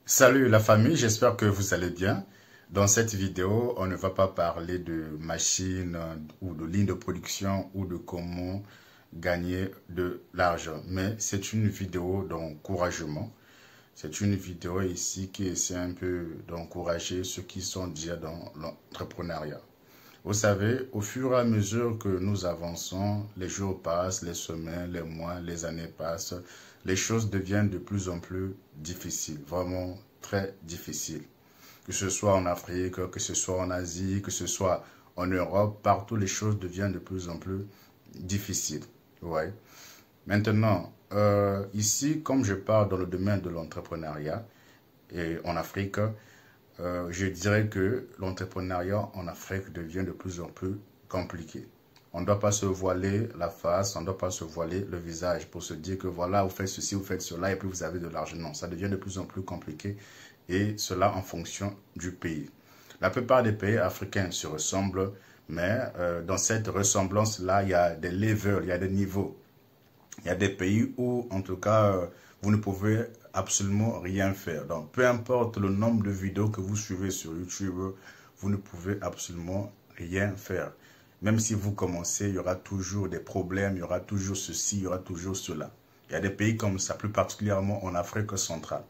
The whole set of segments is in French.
Salut la famille, j'espère que vous allez bien. Dans cette vidéo, on ne va pas parler de machines ou de lignes de production ou de comment gagner de l'argent. Mais c'est une vidéo d'encouragement. C'est une vidéo ici qui essaie un peu d'encourager ceux qui sont déjà dans l'entrepreneuriat. Vous savez, au fur et à mesure que nous avançons, les jours passent, les semaines, les mois, les années passent, les choses deviennent de plus en plus difficiles, vraiment très difficiles. Que ce soit en Afrique, que ce soit en Asie, que ce soit en Europe, partout les choses deviennent de plus en plus difficiles. Ouais. Maintenant, ici, comme je parle dans le domaine de l'entrepreneuriat et en Afrique, je dirais que l'entrepreneuriat en Afrique devient de plus en plus compliqué. On ne doit pas se voiler la face, on ne doit pas se voiler le visage pour se dire que voilà, vous faites ceci, vous faites cela et puis vous avez de l'argent. Non, ça devient de plus en plus compliqué et cela en fonction du pays. La plupart des pays africains se ressemblent, mais dans cette ressemblance-là, il y a des levels, il y a des niveaux. Il y a des pays où, en tout cas, vous ne pouvez absolument rien faire. Donc, peu importe le nombre de vidéos que vous suivez sur YouTube, vous ne pouvez absolument rien faire. Même si vous commencez, il y aura toujours des problèmes, il y aura toujours ceci, il y aura toujours cela. Il y a des pays comme ça, plus particulièrement en Afrique centrale.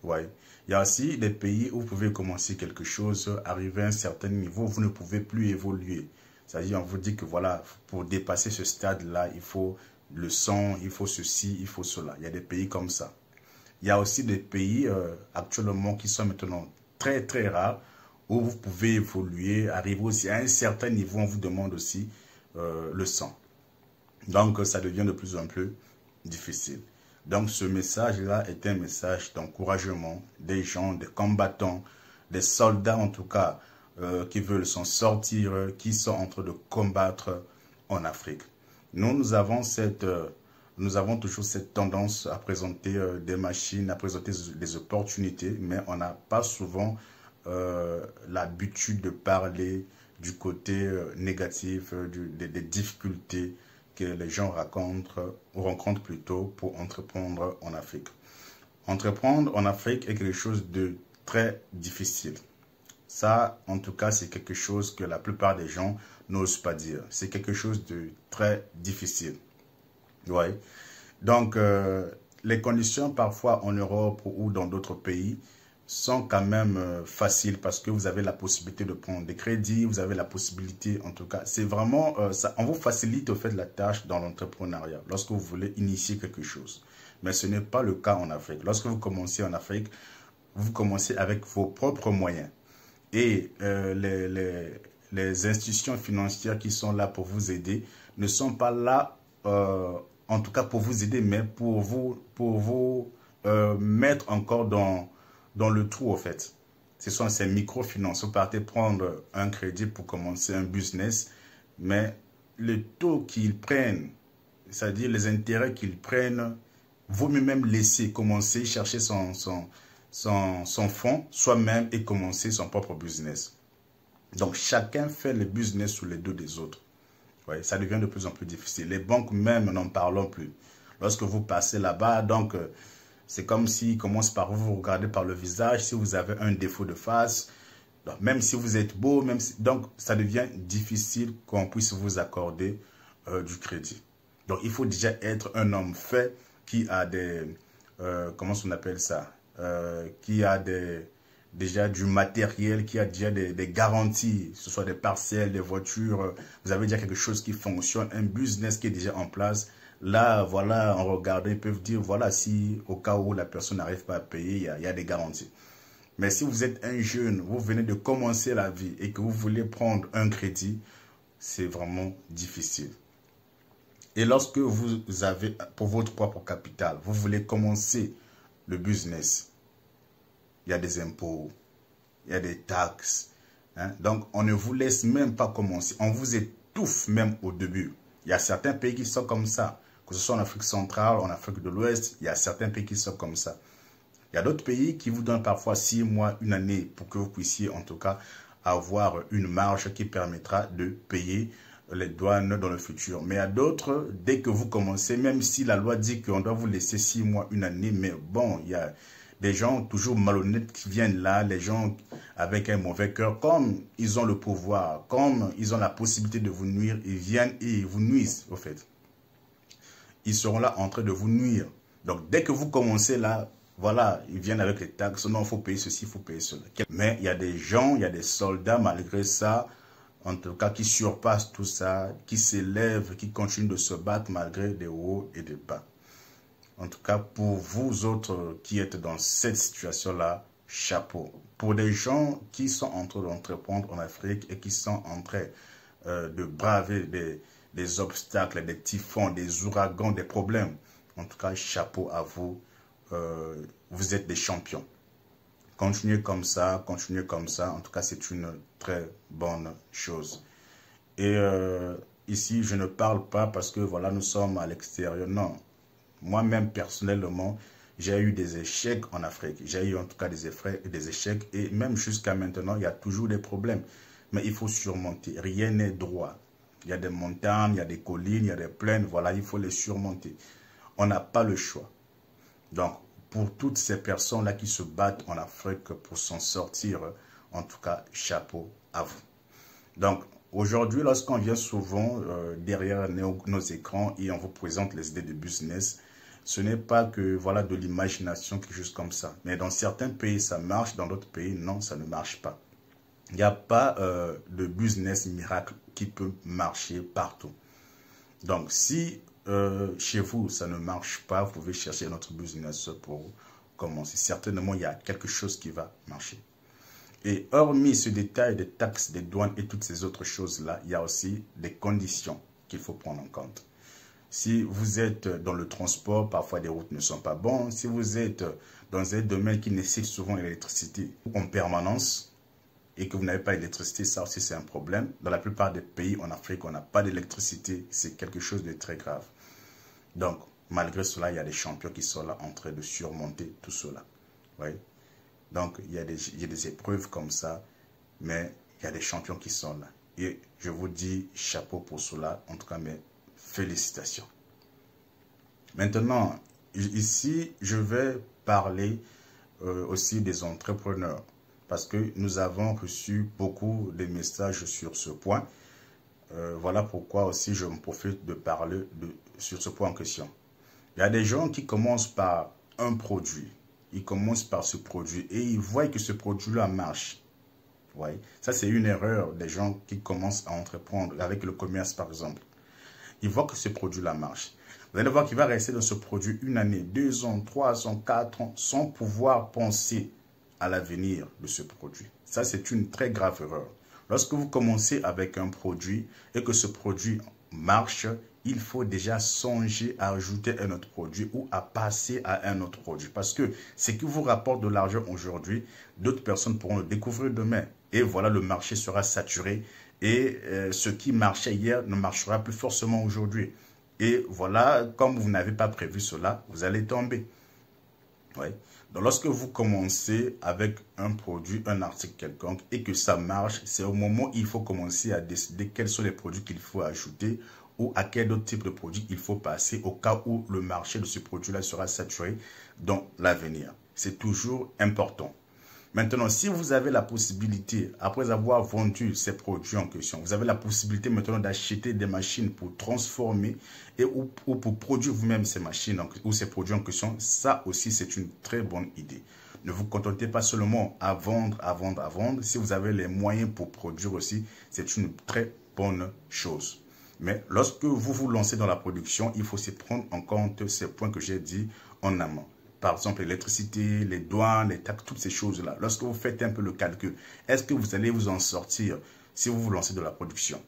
Ouais. Il y a aussi des pays où vous pouvez commencer quelque chose, arriver à un certain niveau, vous ne pouvez plus évoluer. C'est-à-dire, on vous dit que voilà, pour dépasser ce stade-là, il faut le sang, il faut ceci, il faut cela. Il y a des pays comme ça. Il y a aussi des pays actuellement qui sont maintenant très très rares où vous pouvez évoluer, arriver aussi à un certain niveau, on vous demande aussi le sang. Donc ça devient de plus en plus difficile. Donc ce message-là est un message d'encouragement des gens, des combattants, des soldats en tout cas, qui veulent s'en sortir, qui sont en train de combattre en Afrique. Nous avons toujours cette tendance à présenter des machines, à présenter des opportunités, mais on n'a pas souvent l'habitude de parler du côté négatif, des difficultés que les gens rencontrent plutôt pour entreprendre en Afrique. Entreprendre en Afrique est quelque chose de très difficile. Ça, en tout cas, c'est quelque chose que la plupart des gens n'osent pas dire. C'est quelque chose de très difficile. Ouais. Donc, les conditions parfois en Europe ou dans d'autres pays sont quand même faciles parce que vous avez la possibilité de prendre des crédits, vous avez la possibilité, en tout cas, c'est vraiment, ça, on vous facilite au fait la tâche dans l'entrepreneuriat lorsque vous voulez initier quelque chose. Mais ce n'est pas le cas en Afrique. Lorsque vous commencez en Afrique, vous commencez avec vos propres moyens. Et les institutions financières qui sont là pour vous aider ne sont pas là, en tout cas pour vous aider, mais pour vous mettre encore dans le trou, en fait. Ce sont ces microfinances. Vous partez prendre un crédit pour commencer un business, mais le taux qu'ils prennent, c'est-à-dire les intérêts qu'ils prennent, vaut mieux même laisser commencer, chercher son fonds soi-même et commencer son propre business. Donc, chacun fait le business sous les dos des autres. Ouais, ça devient de plus en plus difficile. Les banques même, n'en parlons plus. Lorsque vous passez là-bas, donc, c'est comme s'ils commencent par vous regarder par le visage, si vous avez un défaut de face, donc, même si vous êtes beau, donc, ça devient difficile qu'on puisse vous accorder du crédit. Donc, il faut déjà être un homme fait qui a des, comment on appelle ça, qui a déjà du matériel, qui a déjà des garanties, que ce soit des parcelles, des voitures, vous avez déjà quelque chose qui fonctionne, un business qui est déjà en place. Là, voilà, en regardant, ils peuvent dire, voilà, si au cas où la personne n'arrive pas à payer, il y a des garanties. Mais si vous êtes un jeune, vous venez de commencer la vie et que vous voulez prendre un crédit, c'est vraiment difficile. Et lorsque vous avez, pour votre propre capital, vous voulez commencer le business, il y a des impôts, il y a des taxes. Hein? Donc, on ne vous laisse même pas commencer. On vous étouffe même au début. Il y a certains pays qui sont comme ça. Que ce soit en Afrique centrale, en Afrique de l'Ouest, il y a certains pays qui sont comme ça. Il y a d'autres pays qui vous donnent parfois 6 mois, une année, pour que vous puissiez en tout cas avoir une marge qui permettra de payer les douanes dans le futur. Mais il y a d'autres, dès que vous commencez, même si la loi dit qu'on doit vous laisser 6 mois, une année, mais bon, il y a des gens toujours malhonnêtes qui viennent là, les gens avec un mauvais cœur, comme ils ont le pouvoir, comme ils ont la possibilité de vous nuire, ils viennent et ils vous nuisent, au fait. Ils seront là en train de vous nuire. Donc, dès que vous commencez là, voilà, ils viennent avec les taxes, non, il faut payer ceci, il faut payer cela. Mais il y a des gens, il y a des soldats, malgré ça, en tout cas, qui surpassent tout ça, qui s'élèvent, qui continuent de se battre malgré des hauts et des bas. En tout cas, pour vous autres qui êtes dans cette situation-là, chapeau. Pour des gens qui sont en train d'entreprendre en Afrique et qui sont en train de braver des obstacles, des typhons, des ouragans, des problèmes, en tout cas, chapeau à vous. Vous êtes des champions. Continuez comme ça, continuez comme ça. En tout cas, c'est une très bonne chose. Et ici, je ne parle pas parce que, voilà, nous sommes à l'extérieur. Non. Moi-même, personnellement, j'ai eu des échecs en Afrique. J'ai eu en tout cas des échecs. Et même jusqu'à maintenant, il y a toujours des problèmes. Mais il faut surmonter. Rien n'est droit. Il y a des montagnes, il y a des collines, il y a des plaines. Voilà, il faut les surmonter. On n'a pas le choix. Donc, pour toutes ces personnes-là qui se battent en Afrique pour s'en sortir, en tout cas, chapeau à vous. Donc, aujourd'hui, lorsqu'on vient souvent derrière nos écrans et on vous présente les idées de business, ce n'est pas que voilà de l'imagination, quelque chose comme ça. Mais dans certains pays, ça marche, dans d'autres pays, non, ça ne marche pas. Il n'y a pas de business miracle qui peut marcher partout. Donc, si chez vous, ça ne marche pas, vous pouvez chercher un autre business pour commencer. Certainement, il y a quelque chose qui va marcher. Et hormis ce détail des taxes, des douanes et toutes ces autres choses-là, il y a aussi des conditions qu'il faut prendre en compte. Si vous êtes dans le transport, parfois les routes ne sont pas bonnes. Si vous êtes dans un domaine qui nécessite souvent l'électricité en permanence et que vous n'avez pas d'électricité, ça aussi c'est un problème. Dans la plupart des pays en Afrique, on n'a pas d'électricité. C'est quelque chose de très grave. Donc, malgré cela, il y a des champions qui sont là en train de surmonter tout cela. Oui. Donc, il y a des épreuves comme ça, mais il y a des champions qui sont là. Et je vous dis chapeau pour cela, en tout cas, mes félicitations. Maintenant, ici, je vais parler aussi des entrepreneurs, parce que nous avons reçu beaucoup de messages sur ce point. Voilà pourquoi aussi je me profite de parler sur ce point en question. Il y a des gens qui commencent par un produit. Ils commencent par ce produit et ils voient que ce produit-là marche. Ouais. Ça, c'est une erreur des gens qui commencent à entreprendre avec le commerce, par exemple. Ils voient que ce produit-là marche. Vous allez voir qu'il va rester dans ce produit 1 année, 2 ans, 3 ans, 4 ans, sans pouvoir penser à l'avenir de ce produit. Ça, c'est une très grave erreur. Lorsque vous commencez avec un produit et que ce produit marche, il faut déjà songer à ajouter un autre produit ou à passer à un autre produit. Parce que ce qui vous rapporte de l'argent aujourd'hui, d'autres personnes pourront le découvrir demain. Et voilà, le marché sera saturé. Et ce qui marchait hier ne marchera plus forcément aujourd'hui. Et voilà, comme vous n'avez pas prévu cela, vous allez tomber. Ouais. Donc, lorsque vous commencez avec un produit, un article quelconque et que ça marche, c'est au moment où il faut commencer à décider quels sont les produits qu'il faut ajouter ou à quel autre type de produit il faut passer au cas où le marché de ce produit-là sera saturé dans l'avenir. C'est toujours important. Maintenant, si vous avez la possibilité, après avoir vendu ces produits en question, vous avez la possibilité maintenant d'acheter des machines pour transformer ou pour produire vous-même ces machines ou ces produits en question, ça aussi c'est une très bonne idée. Ne vous contentez pas seulement à vendre, à vendre, à vendre. Si vous avez les moyens pour produire aussi, c'est une très bonne chose. Mais lorsque vous vous lancez dans la production, il faut aussi prendre en compte ces points que j'ai dit en amont. Par exemple, l'électricité, les douanes, les taxes, toutes ces choses-là. Lorsque vous faites un peu le calcul, est-ce que vous allez vous en sortir si vous vous lancez dans la production?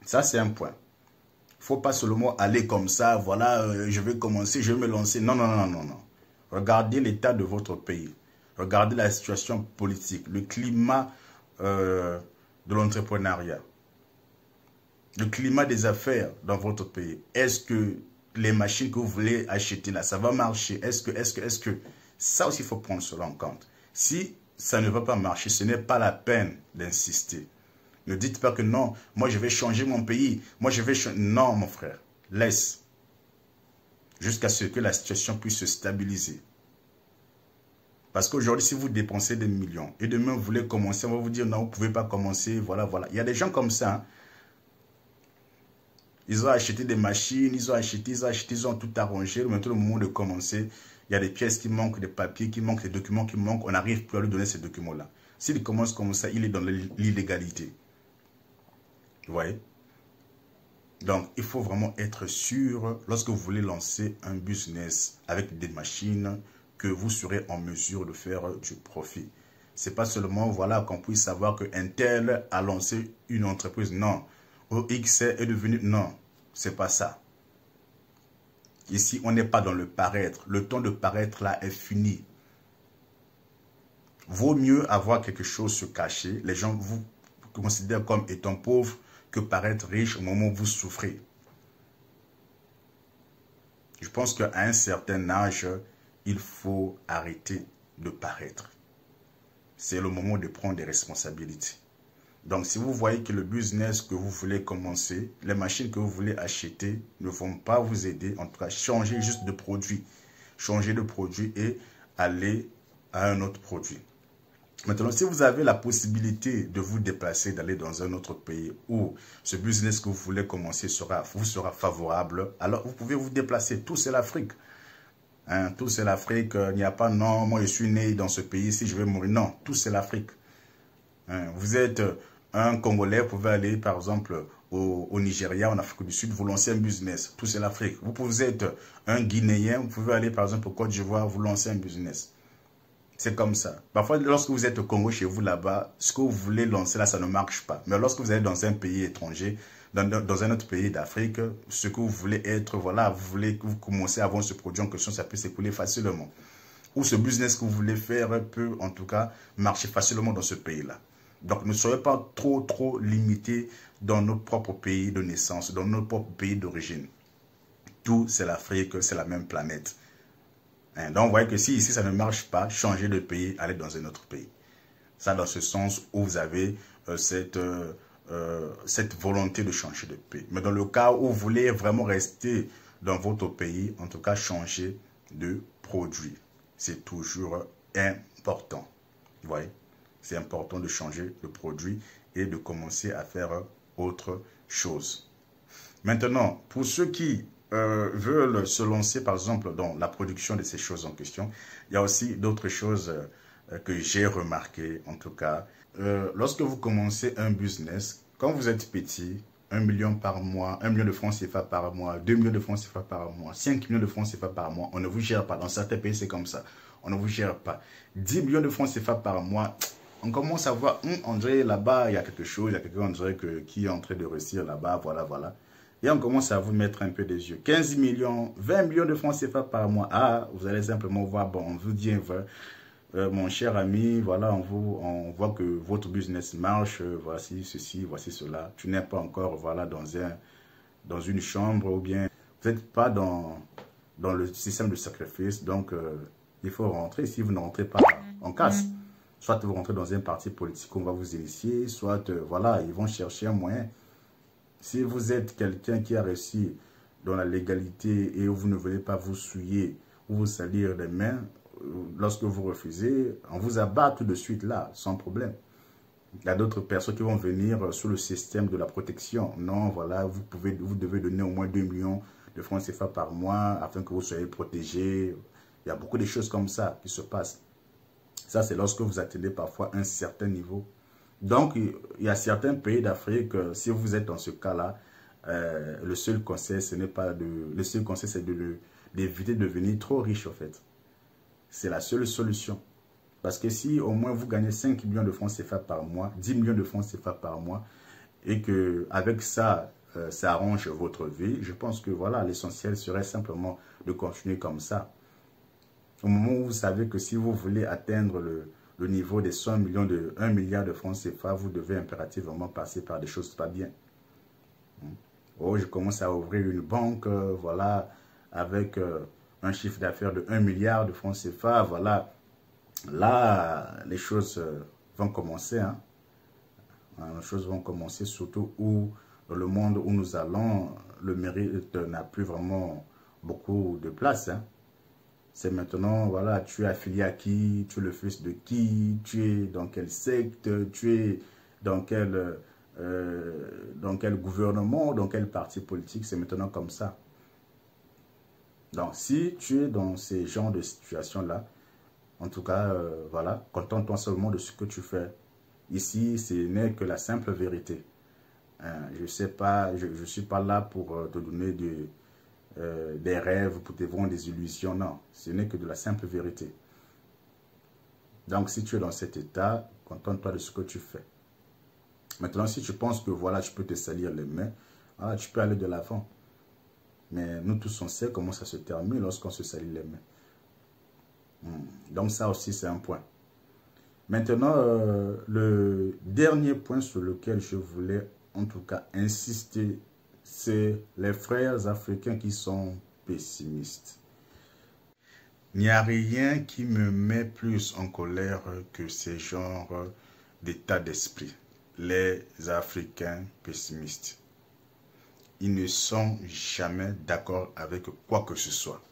Ça, c'est un point. Il ne faut pas seulement aller comme ça, voilà, je vais commencer, je vais me lancer. Non, non, non, non, non. Regardez l'état de votre pays. Regardez la situation politique, le climat de l'entrepreneuriat, le climat des affaires dans votre pays. Est-ce que les machines que vous voulez acheter là, ça va marcher? Est-ce que... Ça aussi, il faut prendre cela en compte. Si ça ne va pas marcher, ce n'est pas la peine d'insister. Ne dites pas que non, moi je vais changer mon pays. Moi je vais changer... Non, mon frère, laisse. Jusqu'à ce que la situation puisse se stabiliser. Parce qu'aujourd'hui, si vous dépensez des millions et demain vous voulez commencer, on va vous dire non, vous ne pouvez pas commencer, voilà, voilà. Il y a des gens comme ça, hein. Ils ont acheté des machines, ils ont tout arrangé. Maintenant, au moment de commencer, il y a des pièces qui manquent, des papiers qui manquent, des documents qui manquent. On n'arrive plus à lui donner ces documents-là. S'il commence comme ça, il est dans l'illégalité. Vous voyez? Donc, il faut vraiment être sûr, lorsque vous voulez lancer un business avec des machines, que vous serez en mesure de faire du profit. Ce n'est pas seulement, voilà, qu'on puisse savoir qu'un tel a lancé une entreprise. Non. OX est devenu... Non, c'est pas ça. Ici, on n'est pas dans le paraître. Le temps de paraître, là, est fini. Vaut mieux avoir quelque chose se cacher. Les gens vous considèrent comme étant pauvre que paraître riche au moment où vous souffrez. Je pense qu'à un certain âge, il faut arrêter de paraître. C'est le moment de prendre des responsabilités. Donc, si vous voyez que le business que vous voulez commencer, les machines que vous voulez acheter ne vont pas vous aider, en tout cas, changez juste de produit. Changez de produit et allez à un autre produit. Maintenant, si vous avez la possibilité de vous déplacer, d'aller dans un autre pays où ce business que vous voulez commencer vous sera favorable, alors vous pouvez vous déplacer. Tout c'est l'Afrique. Hein, tout c'est l'Afrique. Il n'y a pas, non, moi je suis né dans ce pays, si je vais mourir. Non, tout c'est l'Afrique. Hein, vous êtes un Congolais, vous pouvez aller par exemple au Nigeria, en Afrique du Sud, vous lancez un business. Tout c'est l'Afrique. Vous pouvez être un Guinéen, vous pouvez aller par exemple au Côte d'Ivoire, vous lancer un business. C'est comme ça. Parfois, lorsque vous êtes au Congo, chez vous là-bas, ce que vous voulez lancer là, ça ne marche pas. Mais lorsque vous êtes dans un pays étranger, dans un autre pays d'Afrique, ce que vous voulez être, voilà, vous commencez à vendre ce produit en question, ça peut s'écouler facilement. Ou ce business que vous voulez faire peut, en tout cas, marcher facilement dans ce pays-là. Donc, ne soyez pas trop limité dans notre propre pays de naissance, dans notre propre pays d'origine. Tout, c'est l'Afrique, c'est la même planète. Donc, vous voyez que si ici, ça ne marche pas, changez de pays, allez dans un autre pays. Ça, dans ce sens où vous avez cette volonté de changer de pays. Mais dans le cas où vous voulez vraiment rester dans votre pays, en tout cas, changez de produit. C'est toujours important. Vous voyez? C'est important de changer de produit et de commencer à faire autre chose. Maintenant, pour ceux qui veulent se lancer, par exemple, dans la production de ces choses en question, il y a aussi d'autres choses que j'ai remarquées, en tout cas. Lorsque vous commencez un business, quand vous êtes petit, 1 million par mois, 1 million de francs CFA par mois, 2 millions de francs CFA par mois, 5 millions de francs CFA par mois, on ne vous gère pas. Dans certains pays, c'est comme ça. On ne vous gère pas. 10 millions de francs CFA par mois, on commence à voir, on dirait là-bas, il y a quelque chose, il y a quelqu'un, on dirait qui est en train de réussir là-bas, voilà, voilà. Et on commence à vous mettre un peu des yeux. 15 millions, 20 millions de francs CFA par mois. Ah, vous allez simplement voir, bon, on vous dit, mon cher ami, voilà, on voit que votre business marche, voici ceci, voici cela. Tu n'es pas encore, voilà, dans une chambre ou bien vous n'êtes pas dans le système de sacrifice. Donc, il faut rentrer. Si vous ne rentrez pas, on casse. Soit vous rentrez dans un parti politique, on va vous initier, soit, voilà, ils vont chercher un moyen. Si vous êtes quelqu'un qui a réussi dans la légalité et où vous ne voulez pas vous souiller ou vous salir les mains, lorsque vous refusez, on vous abat tout de suite là, sans problème. Il y a d'autres personnes qui vont venir sous le système de la protection. Non, voilà, vous devez donner au moins 2 millions de francs CFA par mois afin que vous soyez protégé. Il y a beaucoup de choses comme ça qui se passent. Ça, c'est lorsque vous atteignez parfois un certain niveau. Donc, il y a certains pays d'Afrique, si vous êtes dans ce cas-là, le seul conseil, c'est d'éviter de devenir trop riche, en fait. C'est la seule solution. Parce que si au moins vous gagnez 5 millions de francs CFA par mois, 10 millions de francs CFA par mois, et qu'avec ça, ça arrange votre vie, je pense que voilà, l'essentiel serait simplement de continuer comme ça. Au moment où vous savez que si vous voulez atteindre le niveau des 100 millions 1 milliard de francs CFA, vous devez impérativement passer par des choses pas bien. Oh, je commence à ouvrir une banque, voilà, avec un chiffre d'affaires de 1 milliard de francs CFA, voilà. Là, les choses vont commencer. Hein. Les choses vont commencer, surtout où, dans le monde où nous allons, le mérite n'a plus vraiment beaucoup de place. Hein. C'est maintenant, voilà, tu es affilié à qui, tu es le fils de qui, tu es dans quelle secte, tu es dans quel gouvernement, dans quel parti politique. C'est maintenant comme ça. Donc, si tu es dans ces genres de situations-là, en tout cas, voilà, contente-toi seulement de ce que tu fais. Ici, ce n'est que la simple vérité. Je sais pas, je suis pas là pour te donner des rêves, pour te vendre des illusions. Non, ce n'est que de la simple vérité. Donc, si tu es dans cet état, contente-toi de ce que tu fais. Maintenant, si tu penses que voilà, tu peux te salir les mains, voilà, tu peux aller de l'avant. Mais nous tous, on sait comment ça se termine lorsqu'on se salit les mains. Donc, ça aussi, c'est un point. Maintenant, le dernier point sur lequel je voulais en tout cas insister, c'est les frères africains qui sont pessimistes. Il n'y a rien qui me met plus en colère que ces genres d'état d'esprit. Les Africains pessimistes. Ils ne sont jamais d'accord avec quoi que ce soit.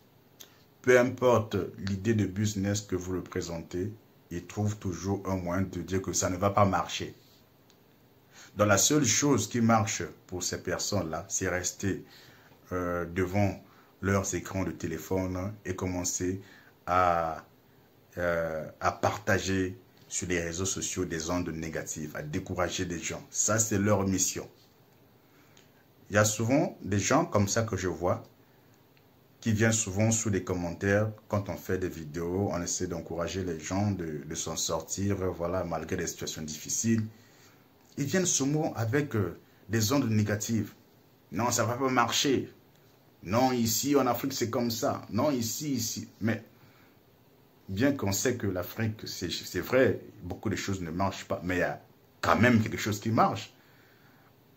Peu importe l'idée de business que vous représentez, ils trouvent toujours un moyen de dire que ça ne va pas marcher. Donc la seule chose qui marche pour ces personnes-là, c'est rester devant leurs écrans de téléphone et commencer à partager sur les réseaux sociaux des ondes négatives, à décourager des gens. Ça, c'est leur mission. Il y a souvent des gens comme ça que je vois qui viennent souvent sous les commentaires quand on fait des vidéos, on essaie d'encourager les gens de s'en sortir, voilà, malgré des situations difficiles. Ils viennent souvent avec des ondes négatives. Non, ça ne va pas marcher. Non, ici en Afrique, c'est comme ça. Non, ici. Mais bien qu'on sait que l'Afrique, c'est vrai, beaucoup de choses ne marchent pas, mais il y a quand même quelque chose qui marche.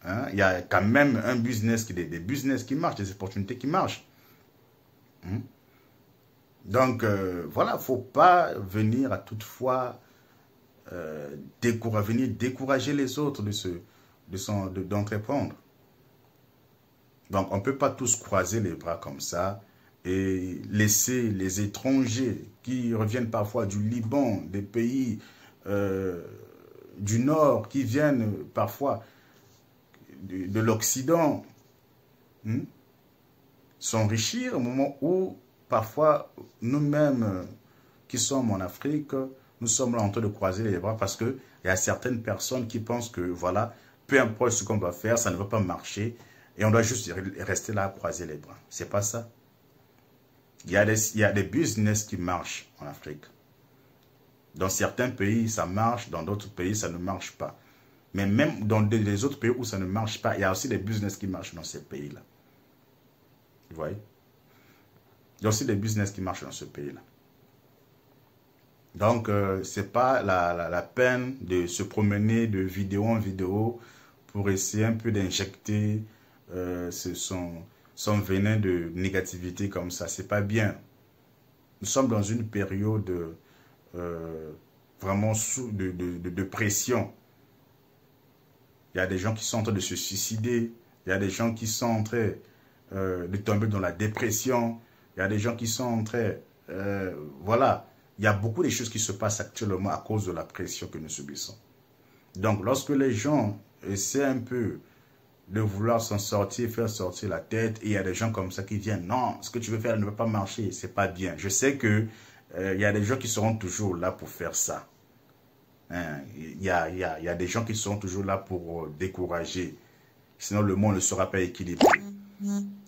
Hein? Il y a quand même un business, des business qui marchent, des opportunités qui marchent. Donc, voilà, il ne faut pas venir à toute fois décourager les autres d'entreprendre. Donc, on ne peut pas tous croiser les bras comme ça et laisser les étrangers qui reviennent parfois du Liban, des pays du Nord, qui viennent parfois de l'Occident, s'enrichir au moment où parfois nous-mêmes qui sommes en Afrique, nous sommes là en train de croiser les bras parce qu'il y a certaines personnes qui pensent que voilà, peu importe ce qu'on doit faire, ça ne va pas marcher et on doit juste rester là à croiser les bras. C'est pas ça. Il y a des business qui marchent en Afrique. Dans certains pays, ça marche, dans d'autres pays, ça ne marche pas. Mais même dans les autres pays où ça ne marche pas, il y a aussi des business qui marchent dans ces pays-là. Vous voyez? Il y a aussi des business qui marchent dans ce pays-là. Donc, ce n'est pas la peine de se promener de vidéo en vidéo pour essayer un peu d'injecter son venin de négativité comme ça. Ce n'est pas bien. Nous sommes dans une période vraiment de pression. Il y a des gens qui sont en train de se suicider. Il y a des gens qui sont en train de tomber dans la dépression. Il y a des gens qui sont en train... voilà. Il y a beaucoup de choses qui se passent actuellement à cause de la pression que nous subissons. Donc, lorsque les gens essaient un peu de vouloir s'en sortir, faire sortir la tête, et il y a des gens comme ça qui viennent, non, ce que tu veux faire ne va pas marcher, c'est pas bien. Je sais que il y a des gens qui seront toujours là pour faire ça. Hein? Il y a des gens qui seront toujours là pour décourager. Sinon, le monde ne sera pas équilibré.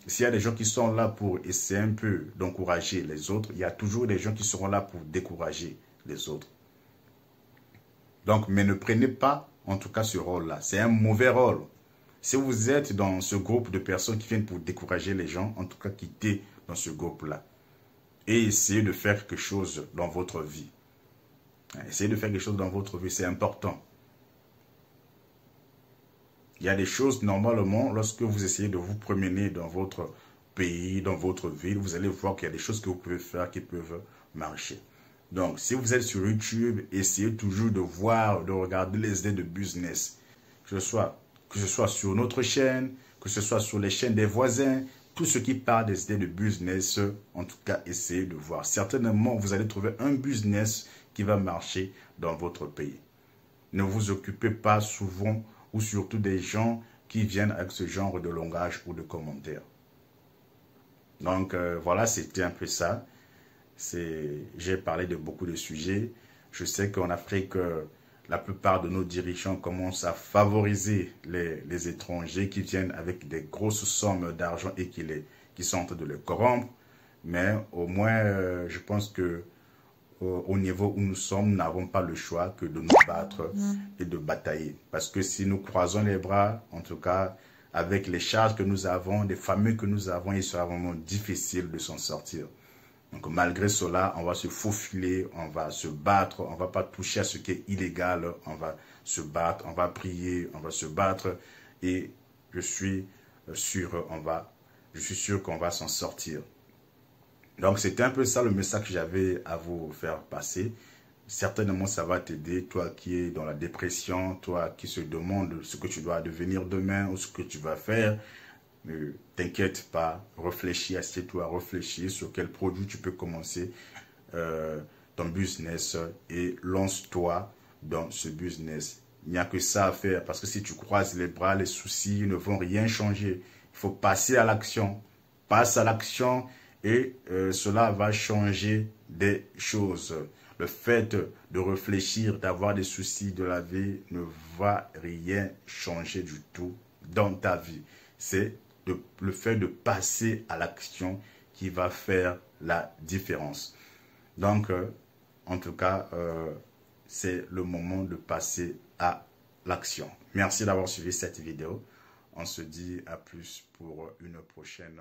S'il y a des gens qui sont là pour essayer un peu d'encourager les autres, il y a toujours des gens qui seront là pour décourager les autres. Donc, mais ne prenez pas, en tout cas, ce rôle-là. C'est un mauvais rôle. Si vous êtes dans ce groupe de personnes qui viennent pour décourager les gens, en tout cas, quittez dans ce groupe-là. Et essayez de faire quelque chose dans votre vie. Essayez de faire quelque chose dans votre vie, c'est important. Il y a des choses, normalement, lorsque vous essayez de vous promener dans votre pays, dans votre ville, vous allez voir qu'il y a des choses que vous pouvez faire qui peuvent marcher. Donc, si vous êtes sur YouTube, essayez toujours de voir, de regarder les idées de business. Que ce soit sur notre chaîne, que ce soit sur les chaînes des voisins, Tous ceux qui parlent des idées de business, en tout cas, essayez de voir. Certainement, vous allez trouver un business qui va marcher dans votre pays. Ne vous occupez pas souvent ou surtout des gens qui viennent avec ce genre de langage ou de commentaires. Donc, voilà, c'était un peu ça. J'ai parlé de beaucoup de sujets. Je sais qu'en Afrique, la plupart de nos dirigeants commencent à favoriser les étrangers qui viennent avec des grosses sommes d'argent et qui sont en train de les corrompre. Mais au moins, je pense que au niveau où nous sommes, nous n'avons pas le choix que de nous battre et de batailler. Parce que si nous croisons les bras, en tout cas, avec les charges que nous avons, les familles que nous avons, il sera vraiment difficile de s'en sortir. Donc malgré cela, on va se faufiler, on va se battre, on ne va pas toucher à ce qui est illégal, on va se battre, on va prier, on va se battre et je suis sûr qu'on va s'en sortir. Donc c'était un peu ça le message que j'avais à vous faire passer. Certainement ça va t'aider, toi qui es dans la dépression, toi qui se demande ce que tu dois devenir demain ou ce que tu vas faire. Ne t'inquiète pas, réfléchis, assieds-toi, réfléchis sur quel produit tu peux commencer ton business et lance-toi dans ce business. Il n'y a que ça à faire parce que si tu croises les bras, les soucis ne vont rien changer. Il faut passer à l'action. Passe à l'action et cela va changer des choses. Le fait de réfléchir, d'avoir des soucis de la vie ne va rien changer du tout dans ta vie. C'est le fait de passer à l'action qui va faire la différence. Donc, en tout cas, c'est le moment de passer à l'action. Merci d'avoir suivi cette vidéo. On se dit à plus pour une prochaine